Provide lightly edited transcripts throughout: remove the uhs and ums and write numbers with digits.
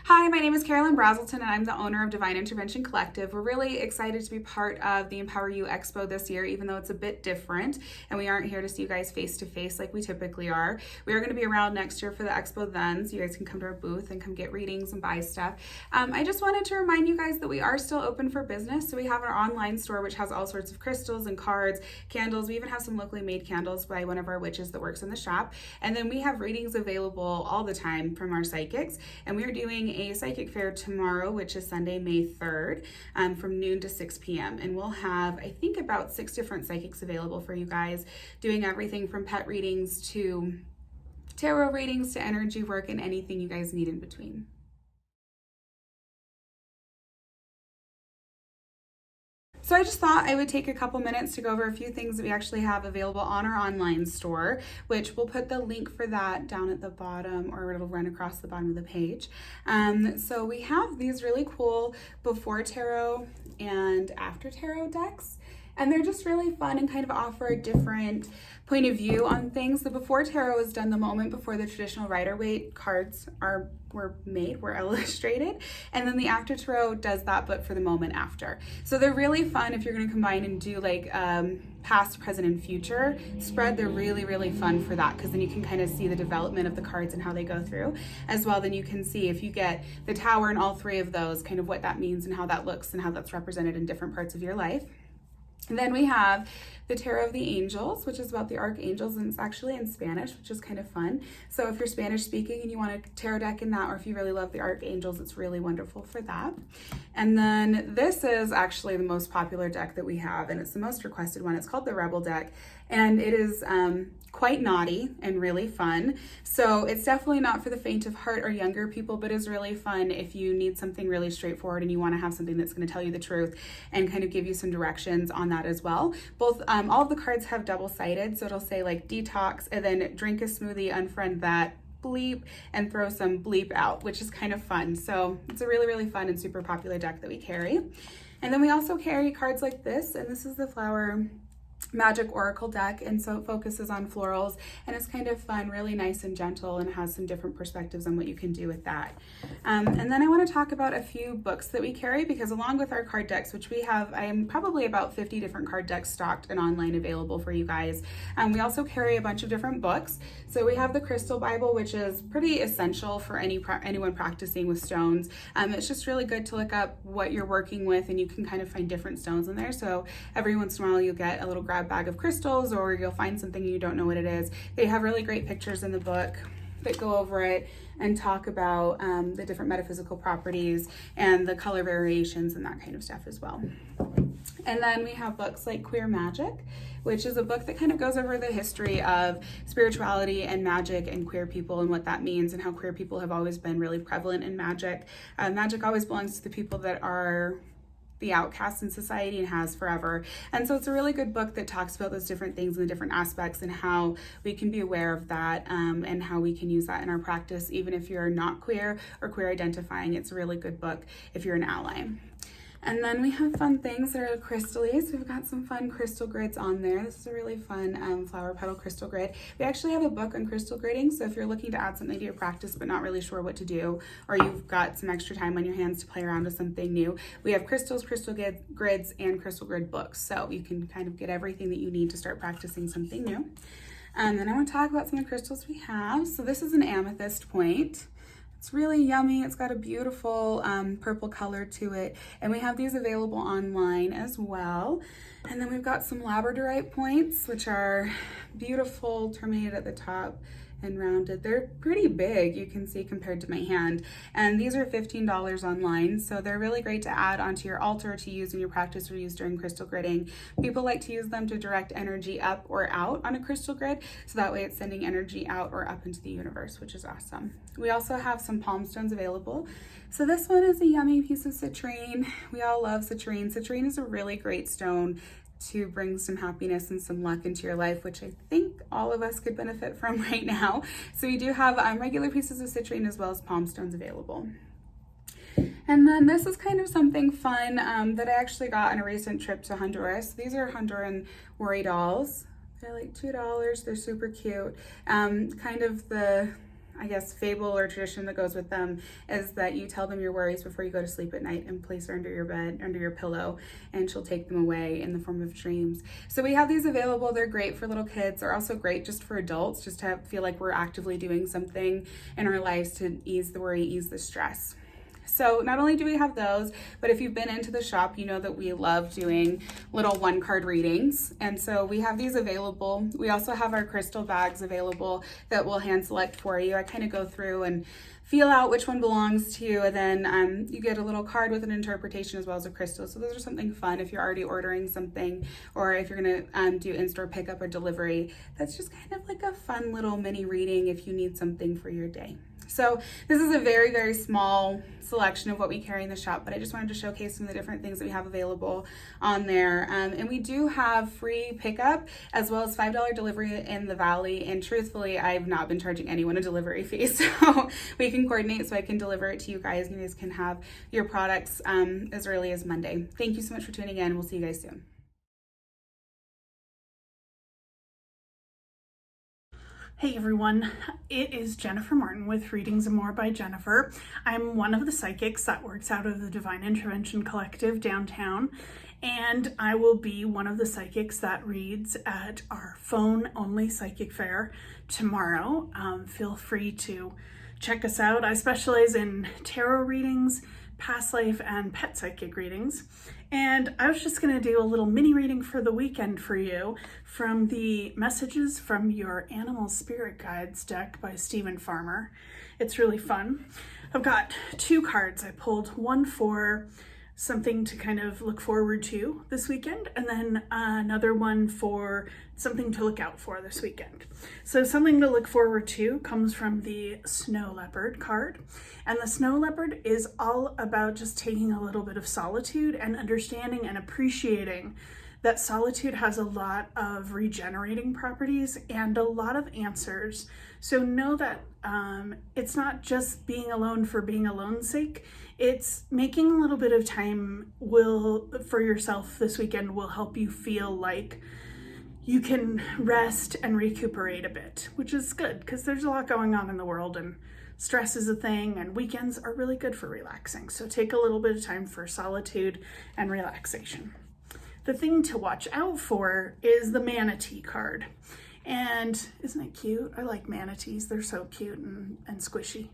Hi, my name is Carelyn Brazelton, and I'm the owner of Divine Intervention Collective. We're really excited to be part of the Empower You Expo this year, even though it's a bit different, and we aren't here to see you guys face to face like we typically are. We are going to be around next year for the expo then, so you guys can come to our booth and come get readings and buy stuff. I just wanted to remind you guys that we are still open for business, so we have our online store, which has all sorts of crystals and cards, candles. We even have some locally made candles by one of our witches that works in the shop, and then we have readings available all the time from our psychics, and we are doing a psychic fair tomorrow, which is Sunday, May 3rd, from noon to 6 p.m. And we'll have, I think, about 6 different psychics available for you guys, doing everything from pet readings to tarot readings to energy work and anything you guys need in between. So I just thought I would take a couple minutes to go over a few things that we actually have available on our online store, which we'll put the link for that down at the bottom, or it'll run across the bottom of the page. So we have these really cool before tarot and after tarot decks. And they're just really fun and kind of offer a different point of view on things. The before tarot is done the moment before the traditional Rider-Waite cards were illustrated. And then the after tarot does that, but for the moment after. So they're really fun if you're gonna combine and do like past, present, and future spread. They're really, really fun for that, because then you can kind of see the development of the cards and how they go through. As well, then you can see if you get the Tower and all 3 of those, kind of what that means and how that looks and how that's represented in different parts of your life. And then we have the Tarot of the Angels, which is about the archangels, and it's actually in Spanish, which is kind of fun. So if you're Spanish speaking and you want a tarot deck in that, or if you really love the archangels, it's really wonderful for that. And then this is actually the most popular deck that we have, and it's the most requested one. It's called the Rebel deck, and it is quite naughty and really fun. So it's definitely not for the faint of heart or younger people, but is really fun if you need something really straightforward and you want to have something that's going to tell you the truth and kind of give you some directions on that as well. Both all of the cards have double-sided, so it'll say like detox and then drink a smoothie, unfriend that, bleep, and throw some bleep out, which is kind of fun. So it's a really, really fun and super popular deck that we carry. And then we also carry cards like this, and this is the Flower Magic Oracle deck, and so it focuses on florals, and it's kind of fun, really nice and gentle, and has some different perspectives on what you can do with that. And then I want to talk about a few books that we carry, because along with our card decks, which we have, I am probably about 50 different card decks stocked and online available for you guys. We also carry a bunch of different books. So we have the Crystal Bible, which is pretty essential for anyone practicing with stones. It's just really good to look up what you're working with, and you can kind of find different stones in there. So every once in a while you'll get a little grab bag of crystals, or you'll find something you don't know what it is. They have really great pictures in the book that go over it and talk about the different metaphysical properties and the color variations and that kind of stuff as well. And then we have books like Queer Magic, which is a book that kind of goes over the history of spirituality and magic and queer people and what that means, and how queer people have always been really prevalent in magic. Magic always belongs to the people that are the outcasts in society, and has forever. And so it's a really good book that talks about those different things and the different aspects, and how we can be aware of that, and how we can use that in our practice, even if you're not queer or queer identifying. It's a really good book if you're an ally. And then we have fun things that are crystally. So we've got some fun crystal grids on there. This is a really fun flower petal crystal grid. We actually have a book on crystal gridding. So if you're looking to add something to your practice but not really sure what to do, or you've got some extra time on your hands to play around with something new, we have crystals, crystal grids, and crystal grid books. So you can kind of get everything that you need to start practicing something new. And then I want to talk about some of the crystals we have. So this is an amethyst point. It's really yummy. It's got a beautiful purple color to it. And we have these available online as well. And then we've got some labradorite points, which are beautiful, terminated at the top and rounded. They're pretty big, you can see, compared to my hand. And these are $15 online, so they're really great to add onto your altar to use in your practice or use during crystal gridding. People like to use them to direct energy up or out on a crystal grid, so that way it's sending energy out or up into the universe, which is awesome. We also have some palm stones available. So this one is a yummy piece of citrine. We all love citrine. Citrine is a really great stone to bring some happiness and some luck into your life, which I think all of us could benefit from right now. So we do have regular pieces of citrine as well as palm stones available. And then this is kind of something fun that I actually got on a recent trip to Honduras. These are Honduran worry dolls. They're like $2. They're super cute. Kind of the I guess, fable or tradition that goes with them is that you tell them your worries before you go to sleep at night and place her under your bed, under your pillow, and she'll take them away in the form of dreams. So we have these available. They're great for little kids. They're also great just for adults, just to feel like we're actively doing something in our lives to ease the worry, ease the stress. So not only do we have those, but if you've been into the shop, you know that we love doing little 1-card readings. And so we have these available. We also have our crystal bags available that we'll hand select for you. I kind of go through and feel out which one belongs to you, and then you get a little card with an interpretation as well as a crystal. So those are something fun if you're already ordering something, or if you're gonna do in-store pickup or delivery. That's just kind of like a fun little mini reading if you need something for your day. So this is a very, very small selection of what we carry in the shop, but I just wanted to showcase some of the different things that we have available on there. And we do have free pickup as well as $5 delivery in the Valley. And truthfully, I've not been charging anyone a delivery fee. So we can coordinate so I can deliver it to you guys, and you guys can have your products as early as Monday. Thank you so much for tuning in. We'll see you guys soon. Hey everyone, it is Jennifer Martin with Readings and More by Jennifer. I'm one of the psychics that works out of the Divine Intervention Collective downtown, and I will be one of the psychics that reads at our phone-only psychic fair tomorrow. Feel free to check us out. I specialize in tarot readings, past life, and pet psychic readings. And I was just going to do a little mini reading for the weekend for you from the Messages from Your Animal Spirit Guides deck by Stephen Farmer. It's really fun. I've got 2 cards. I pulled one for something to kind of look forward to this weekend, and then another one for something to look out for this weekend. So something to look forward to comes from the Snow Leopard card, and the Snow Leopard is all about just taking a little bit of solitude and understanding and appreciating that solitude has a lot of regenerating properties and a lot of answers. So know that it's not just being alone for being alone's sake. It's making a little bit of time for yourself this weekend will help you feel like you can rest and recuperate a bit, which is good because there's a lot going on in the world and stress is a thing, and weekends are really good for relaxing. So take a little bit of time for solitude and relaxation. The thing to watch out for is the manatee card. And isn't it cute? I like manatees. They're so cute and squishy.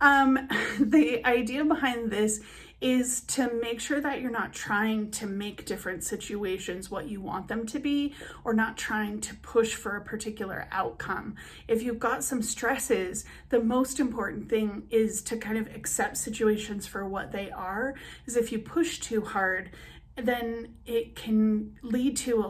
The idea behind this is to make sure that you're not trying to make different situations what you want them to be, or not trying to push for a particular outcome. If you've got some stresses, the most important thing is to kind of accept situations for what they are. Because if you push too hard, then it can lead to a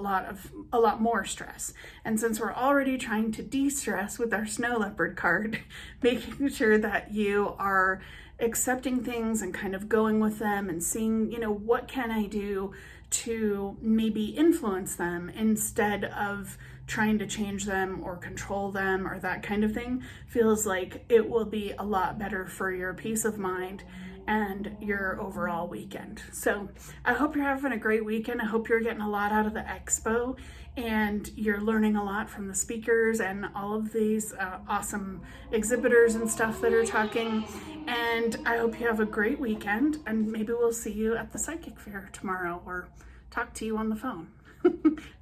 lot more stress. And since we're already trying to de-stress with our Snow Leopard card, making sure that you are accepting things and kind of going with them and seeing, what can I do to maybe influence them instead of trying to change them or control them or that kind of thing, feels like it will be a lot better for your peace of mind and your overall weekend. So I hope you're having a great weekend. I hope you're getting a lot out of the expo and you're learning a lot from the speakers and all of these awesome exhibitors and stuff that are talking. And I hope you have a great weekend, and maybe we'll see you at the psychic fair tomorrow or talk to you on the phone.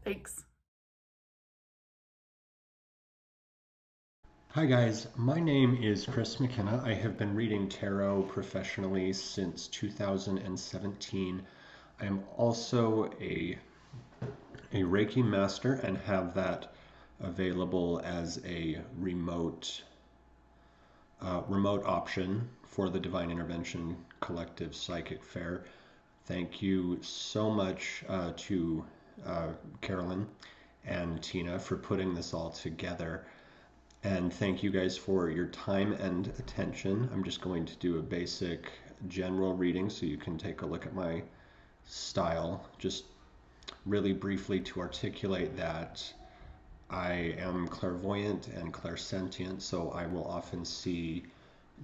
Thanks. Hi guys, my name is Chris McKenna. I have been reading tarot professionally since 2017. I am also a Reiki master and have that available as a remote option for the Divine Intervention Collective Psychic Fair. Thank you so much to Carelyn and Tina for putting this all together. And thank you guys for your time and attention. I'm just going to do a basic general reading so you can take a look at my style, just really briefly to articulate that I am clairvoyant and clairsentient, so I will often see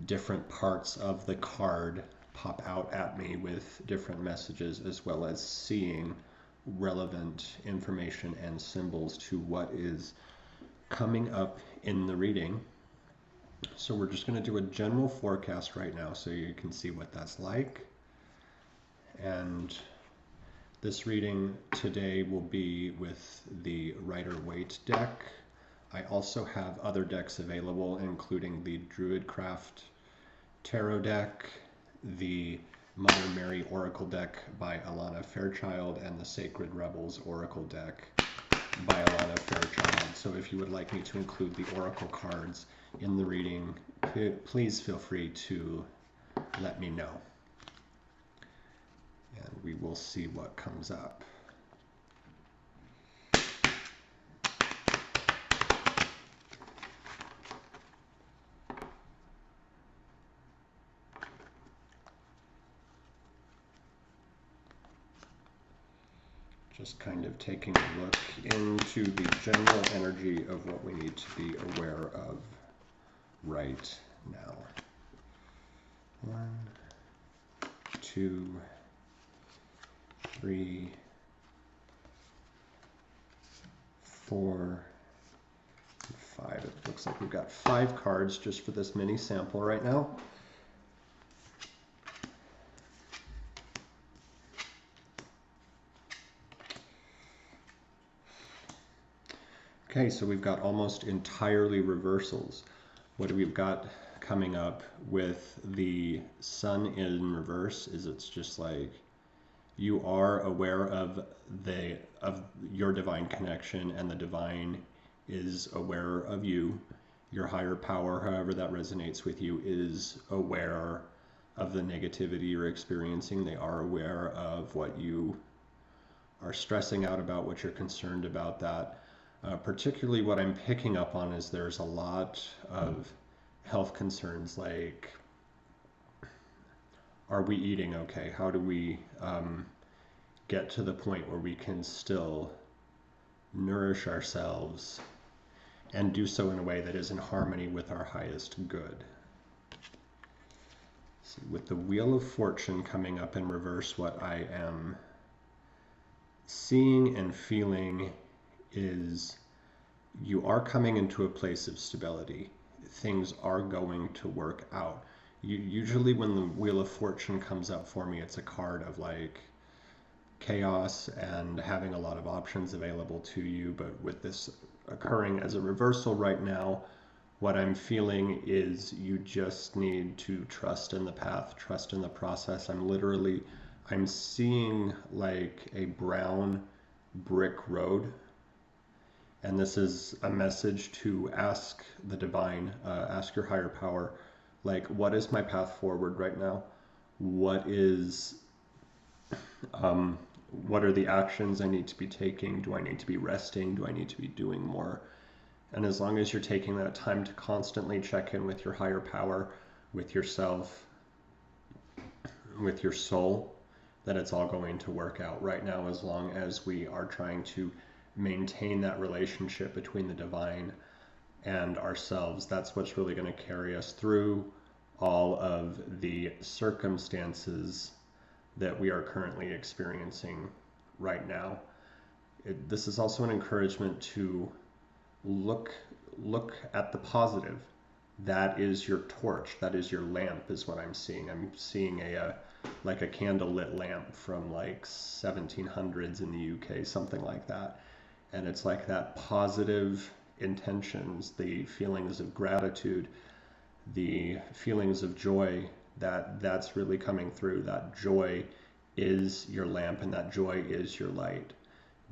different parts of the card pop out at me with different messages, as well as seeing relevant information and symbols to what is coming up in the reading. So we're just going to do a general forecast right now so you can see what that's like. And this reading today will be with the Rider-Waite deck. I also have other decks available, including the Druidcraft Tarot deck, the Mother Mary Oracle deck by Alana Fairchild, and the Sacred Rebels Oracle deck by Alana Fairchild. So if you would like me to include the Oracle cards in the reading, please feel free to let me know. And we will see what comes up. Just kind of taking a look into the general energy of what we need to be aware of right now. 1, 2, 3, 4, 5. It looks like we've got 5 cards just for this mini sample right now. Okay, so we've got almost entirely reversals. What we've got coming up with the Sun in reverse is it's just like you are aware of your divine connection, and the divine is aware of you. Your higher power, however that resonates with you, is aware of the negativity you're experiencing. They are aware of what you are stressing out about, what you're concerned about. That particularly what I'm picking up on is there's a lot of health concerns, like, are we eating okay? How do we get to the point where we can still nourish ourselves and do so in a way that is in harmony with our highest good? See, with the Wheel of Fortune coming up in reverse, what I am seeing and feeling is you are coming into a place of stability. Things are going to work out. Usually when the Wheel of Fortune comes up for me, it's a card of like chaos and having a lot of options available to you. But with this occurring as a reversal right now, what I'm feeling is you just need to trust in the path, trust in the process. I'm seeing like a brown brick road. And this is a message to ask the divine, ask your higher power, like, what is my path forward right now? What are the actions I need to be taking? Do I need to be resting? Do I need to be doing more? And as long as you're taking that time to constantly check in with your higher power, with yourself, with your soul, that it's all going to work out right now, as long as we are trying to maintain that relationship between the divine and ourselves. That's what's really going to carry us through all of the circumstances that we are currently experiencing right now. This is also an encouragement to look at the positive. That is your torch, that is your lamp, is what I'm seeing. I'm seeing like a candle-lit lamp from like 1700s in the UK, something like that. And it's like that positive intentions, the feelings of gratitude, the feelings of joy, that's really coming through. That joy is your lamp, and that joy is your light.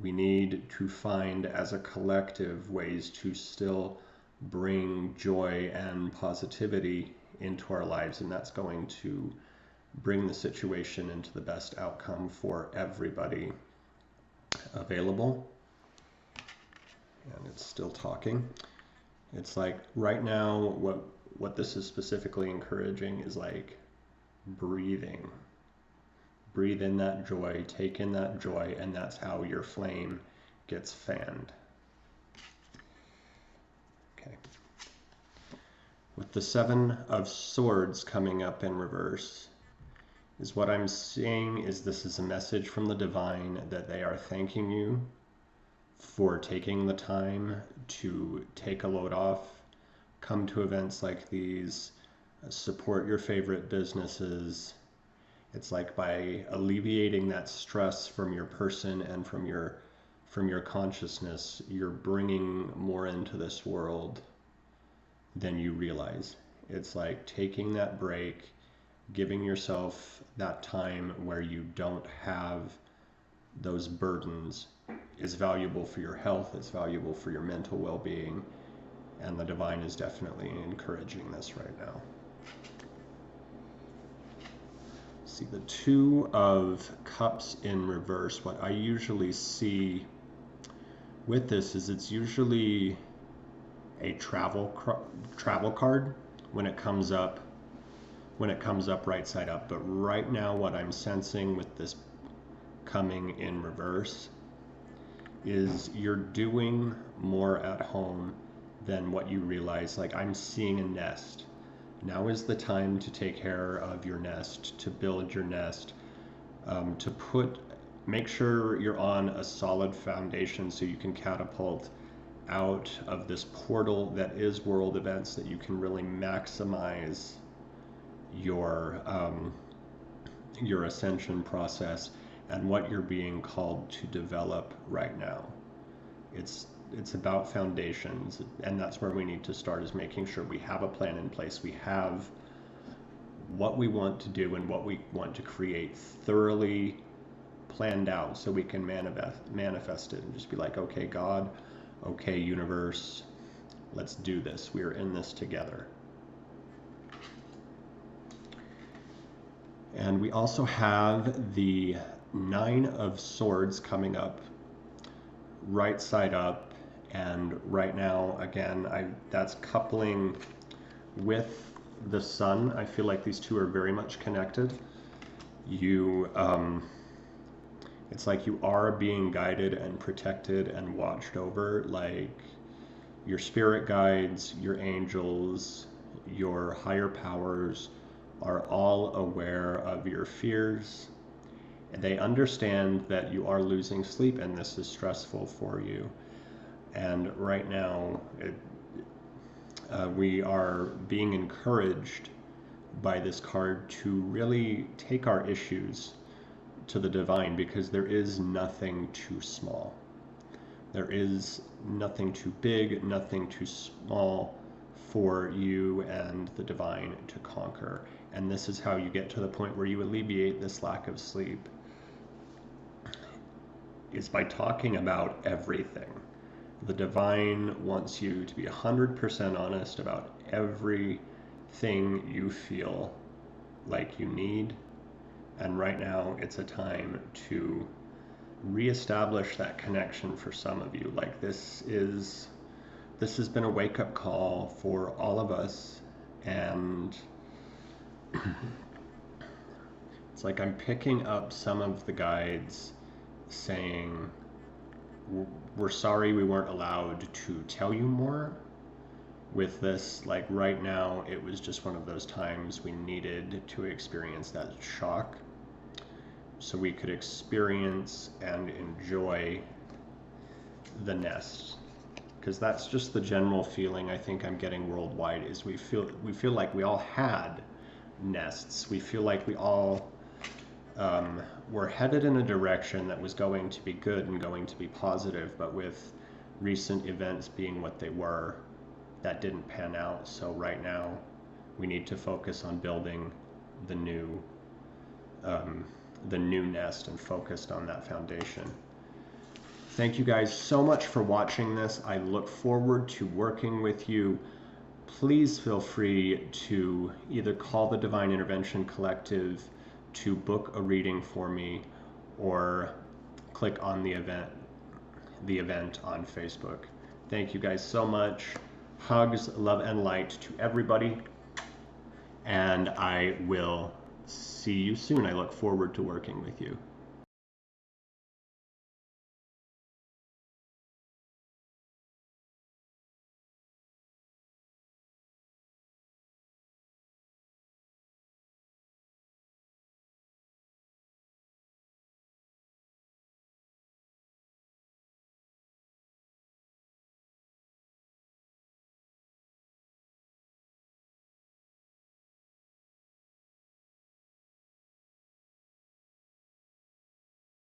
We need to find, as a collective, ways to still bring joy and positivity into our lives, and that's going to bring the situation into the best outcome for everybody available. And it's still talking. It's like right now, what this is specifically encouraging is like breathing. Breathe in that joy, take in that joy, and that's how your flame gets fanned. Okay. With the 7 of Swords coming up in reverse, is what I'm seeing is this is a message from the divine that they are thanking you for taking the time to take a load off, come to events like these, support your favorite businesses. It's like by alleviating that stress from your person and from your consciousness, you're bringing more into this world than you realize. It's like taking that break, giving yourself that time where you don't have those burdens is valuable for your health, it's valuable for your mental well-being, and the divine is definitely encouraging this right now. See, the Two of Cups in reverse, what I usually see with this is it's usually a travel card when it comes up right side up. But right now what I'm sensing with this coming in reverse is you're doing more at home than what you realize. Like, I'm seeing a nest. Now is the time to take care of your nest, to build your nest, make sure you're on a solid foundation so you can catapult out of this portal that is world events, that you can really maximize your ascension process and what you're being called to develop right now. It's about foundations, and that's where we need to start, is making sure we have a plan in place. We have what we want to do and what we want to create thoroughly planned out, so we can manifest it and just be like, okay, God, okay, universe, let's do this. We're in this together. And we also have the Nine of Swords coming up right side up, and right now, again, that's coupling with the Sun. I feel like these two are very much connected. It's like you are being guided and protected and watched over. Like, your spirit guides, your angels, your higher powers are all aware of your fears. They understand that you are losing sleep and this is stressful for you. And right now, we are being encouraged by this card to really take our issues to the divine, because there is nothing too small. There is nothing too big, nothing too small for you and the divine to conquer. And this is how you get to the point where you alleviate this lack of sleep, is by talking about everything. The divine wants you to be 100% honest about everything you feel like you need. And right now, it's a time to reestablish that connection for some of you. Like, this has been a wake-up call for all of us, and it's like I'm picking up some of the guides saying, we're sorry we weren't allowed to tell you more with this. Like, right now, it was just one of those times we needed to experience that shock so we could experience and enjoy the nest. Because that's just the general feeling I think I'm getting worldwide, is we feel like we all had nests. We feel like we all were headed in a direction that was going to be good and going to be positive, but with recent events being what they were, that didn't pan out. So right now, we need to focus on building the new nest and focused on that foundation. Thank you guys so much for watching this. I look forward to working with you. Please feel free to either call the Divine Intervention Collective to book a reading for me, or click on the event on Facebook. Thank you guys so much. Hugs, love, and light to everybody. And I will see you soon. I look forward to working with you.